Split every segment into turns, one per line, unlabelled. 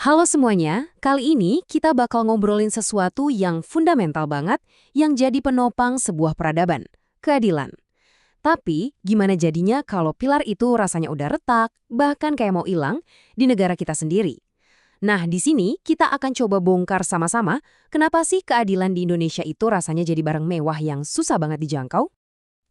Halo semuanya, kali ini kita bakal ngobrolin sesuatu yang fundamental banget yang jadi penopang sebuah peradaban, keadilan. Tapi, gimana jadinya kalau pilar itu rasanya udah retak, bahkan kayak mau hilang di negara kita sendiri? Nah, di sini kita akan coba bongkar sama-sama kenapa sih keadilan di Indonesia itu rasanya jadi barang mewah yang susah banget dijangkau?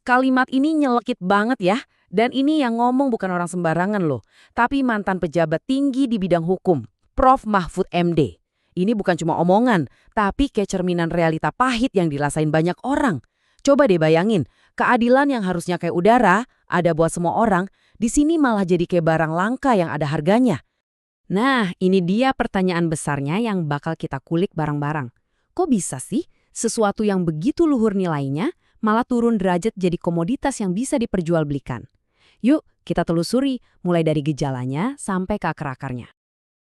Kalimat ini nyelekit banget ya, dan ini yang ngomong bukan orang sembarangan loh, tapi mantan pejabat tinggi di bidang hukum, Prof. Mahfud MD. Ini bukan cuma omongan, tapi kayak cerminan realita pahit yang dirasain banyak orang. Coba deh bayangin, keadilan yang harusnya kayak udara, ada buat semua orang, di sini malah jadi kayak barang langka yang ada harganya.
Nah, ini dia pertanyaan besarnya yang bakal kita kulik bareng-bareng. Kok bisa sih sesuatu yang begitu luhur nilainya malah turun derajat jadi komoditas yang bisa diperjualbelikan? Yuk, kita telusuri mulai dari gejalanya sampai ke akar-akarnya.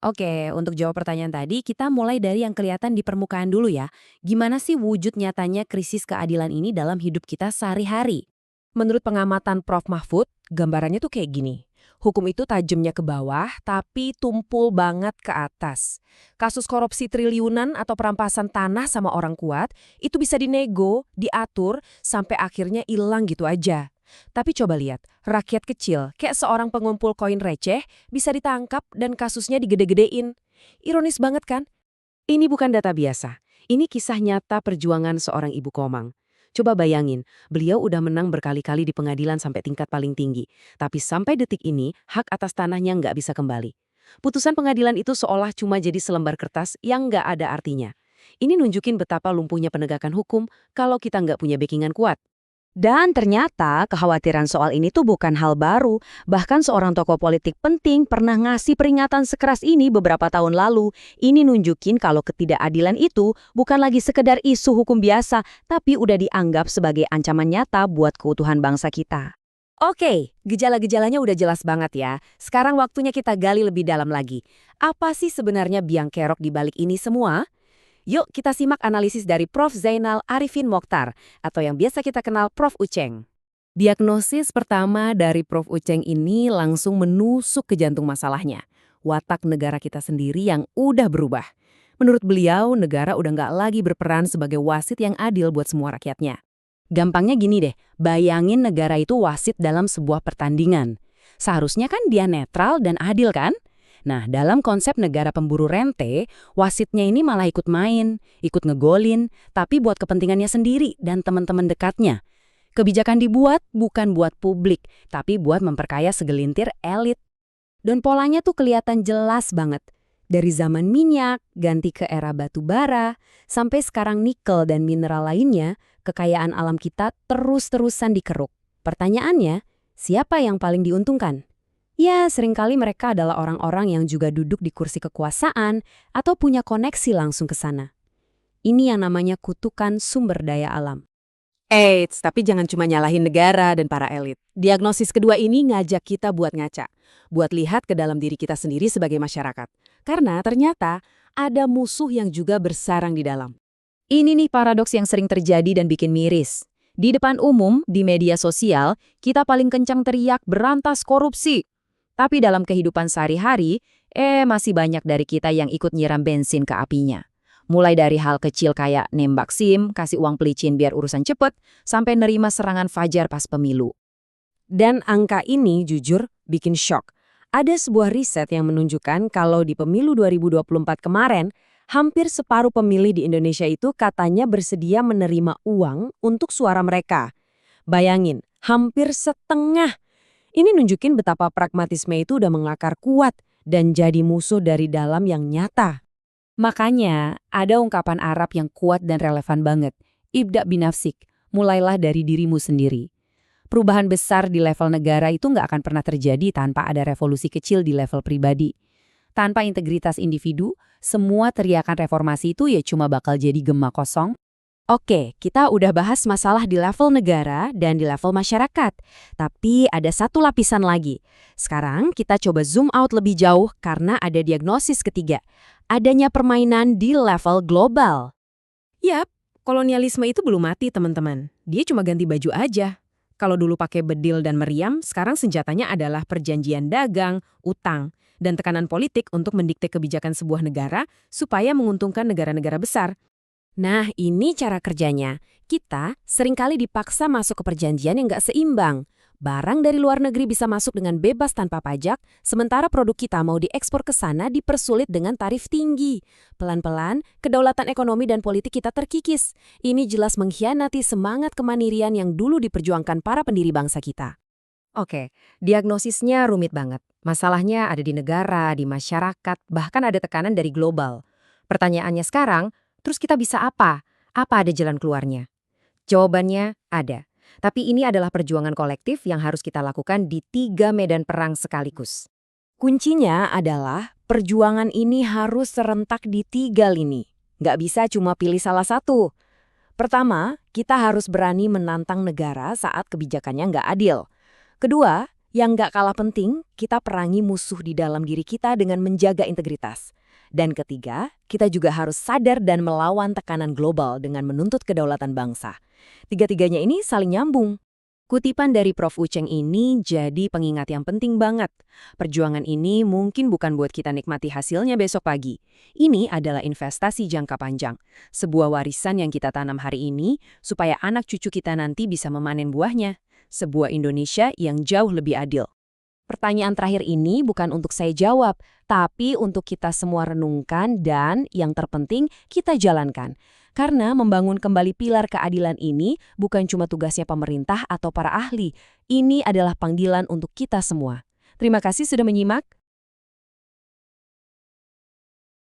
Oke, untuk jawab pertanyaan tadi, kita mulai dari yang kelihatan di permukaan dulu ya. Gimana sih wujud nyatanya krisis keadilan ini dalam hidup kita sehari-hari? Menurut pengamatan Prof. Mahfud, gambarannya tuh kayak gini. Hukum itu tajamnya ke bawah, tapi tumpul banget ke atas. Kasus korupsi triliunan atau perampasan tanah sama orang kuat, itu bisa dinego, diatur, sampai akhirnya hilang gitu aja. Tapi coba lihat, rakyat kecil, kayak seorang pengumpul koin receh, bisa ditangkap dan kasusnya digede-gedein. Ironis banget kan? Ini bukan data biasa. Ini kisah nyata perjuangan seorang ibu Komang. Coba bayangin, beliau udah menang berkali-kali di pengadilan sampai tingkat paling tinggi. Tapi sampai detik ini, hak atas tanahnya nggak bisa kembali. Putusan pengadilan itu seolah cuma jadi selembar kertas yang nggak ada artinya. Ini nunjukin betapa lumpuhnya penegakan hukum kalau kita nggak punya backingan kuat.
Dan ternyata kekhawatiran soal ini tuh bukan hal baru. Bahkan seorang tokoh politik penting pernah ngasih peringatan sekeras ini beberapa tahun lalu. Ini nunjukin kalau ketidakadilan itu bukan lagi sekedar isu hukum biasa, tapi udah dianggap sebagai ancaman nyata buat keutuhan bangsa kita.
Oke, gejala-gejalanya udah jelas banget ya. Sekarang waktunya kita gali lebih dalam lagi. Apa sih sebenarnya biang kerok di balik ini semua? Yuk kita simak analisis dari Prof. Zainal Arifin Mokhtar, atau yang biasa kita kenal Prof. Uceng. Diagnosis pertama dari Prof. Uceng ini langsung menusuk ke jantung masalahnya. Watak negara kita sendiri yang udah berubah. Menurut beliau, negara udah nggak lagi berperan sebagai wasit yang adil buat semua rakyatnya. Gampangnya gini deh, bayangin negara itu wasit dalam sebuah pertandingan. Seharusnya kan dia netral dan adil kan? Nah, dalam konsep negara pemburu rente, wasitnya ini malah ikut main, ikut ngegolin, tapi buat kepentingannya sendiri dan teman-teman dekatnya. Kebijakan dibuat bukan buat publik, tapi buat memperkaya segelintir elit. Dan polanya tuh kelihatan jelas banget. Dari zaman minyak, ganti ke era batu bara, sampai sekarang nikel dan mineral lainnya, kekayaan alam kita terus-terusan dikeruk. Pertanyaannya, siapa yang paling diuntungkan? Ya, seringkali mereka adalah orang-orang yang juga duduk di kursi kekuasaan atau punya koneksi langsung ke sana. Ini yang namanya kutukan sumber daya alam.
Eits, tapi jangan cuma nyalahin negara dan para elit. Diagnosis kedua ini ngajak kita buat ngaca, buat lihat ke dalam diri kita sendiri sebagai masyarakat. Karena ternyata ada musuh yang juga bersarang di dalam.
Ini nih paradoks yang sering terjadi dan bikin miris. Di depan umum, di media sosial, kita paling kencang teriak berantas korupsi. Tapi dalam kehidupan sehari-hari, masih banyak dari kita yang ikut nyiram bensin ke apinya. Mulai dari hal kecil kayak nembak SIM, kasih uang pelicin biar urusan cepet, sampai nerima serangan fajar pas pemilu.
Dan angka ini jujur bikin shock. Ada sebuah riset yang menunjukkan kalau di pemilu 2024 kemarin, hampir separuh pemilih di Indonesia itu katanya bersedia menerima uang untuk suara mereka. Bayangin, hampir setengah. Ini nunjukin betapa pragmatisme itu udah mengakar kuat dan jadi musuh dari dalam yang nyata. Makanya, ada ungkapan Arab yang kuat dan relevan banget. Ibda binafsik, mulailah dari dirimu sendiri. Perubahan besar di level negara itu nggak akan pernah terjadi tanpa ada revolusi kecil di level pribadi. Tanpa integritas individu, semua teriakan reformasi itu ya cuma bakal jadi gema kosong. Oke, kita udah bahas masalah di level negara dan di level masyarakat. Tapi ada satu lapisan lagi. Sekarang kita coba zoom out lebih jauh karena ada diagnosis ketiga. Adanya permainan di level global. Yap, kolonialisme itu belum mati teman-teman. Dia cuma ganti baju aja. Kalau dulu pakai bedil dan meriam, sekarang senjatanya adalah perjanjian dagang, utang.
dan tekanan politik untuk mendikte kebijakan sebuah negara supaya menguntungkan negara-negara besar.
Nah, ini cara kerjanya. Kita seringkali dipaksa masuk ke perjanjian yang nggak seimbang. Barang dari luar negeri bisa masuk dengan bebas tanpa pajak, sementara produk kita mau diekspor ke sana dipersulit dengan tarif tinggi. Pelan-pelan, kedaulatan ekonomi dan politik kita terkikis. Ini jelas mengkhianati semangat kemandirian yang dulu diperjuangkan para pendiri bangsa kita.
Oke, diagnosisnya rumit banget. Masalahnya ada di negara, di masyarakat, bahkan ada tekanan dari global. Pertanyaannya sekarang, terus kita bisa apa? Apa ada jalan keluarnya? Jawabannya ada. Tapi ini adalah perjuangan kolektif yang harus kita lakukan di 3 medan perang sekaligus.
Kuncinya adalah perjuangan ini harus serentak di 3 lini. Nggak bisa cuma pilih salah satu. Pertama, kita harus berani menantang negara saat kebijakannya nggak adil. Kedua, yang nggak kalah penting, kita perangi musuh di dalam diri kita dengan menjaga integritas. Dan ketiga, kita juga harus sadar dan melawan tekanan global dengan menuntut kedaulatan bangsa. Tiga-tiganya ini saling nyambung. Kutipan dari Prof. Uceng ini jadi pengingat yang penting banget. Perjuangan ini mungkin bukan buat kita nikmati hasilnya besok pagi. Ini adalah investasi jangka panjang. Sebuah warisan yang kita tanam hari ini supaya anak cucu kita nanti bisa memanen buahnya. Sebuah Indonesia yang jauh lebih adil. Pertanyaan terakhir ini bukan untuk saya jawab, tapi untuk kita semua renungkan dan, yang terpenting, kita jalankan. Karena membangun kembali pilar keadilan ini bukan cuma tugasnya pemerintah atau para ahli. Ini adalah panggilan untuk kita semua. Terima kasih sudah menyimak.